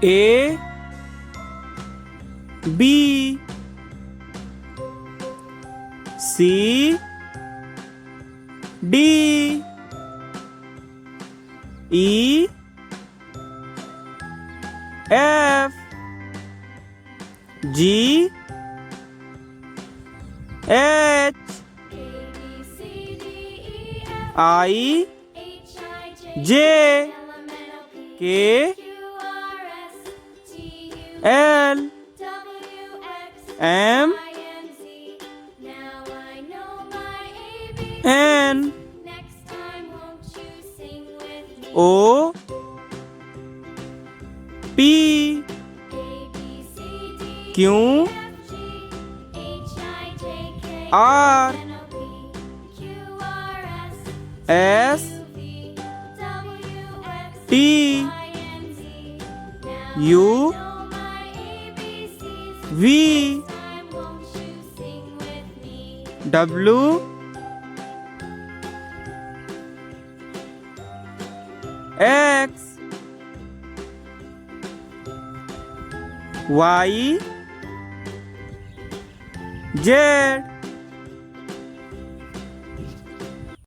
A B C D E F G H I J K L M N O P Q R S T U V W X Y Z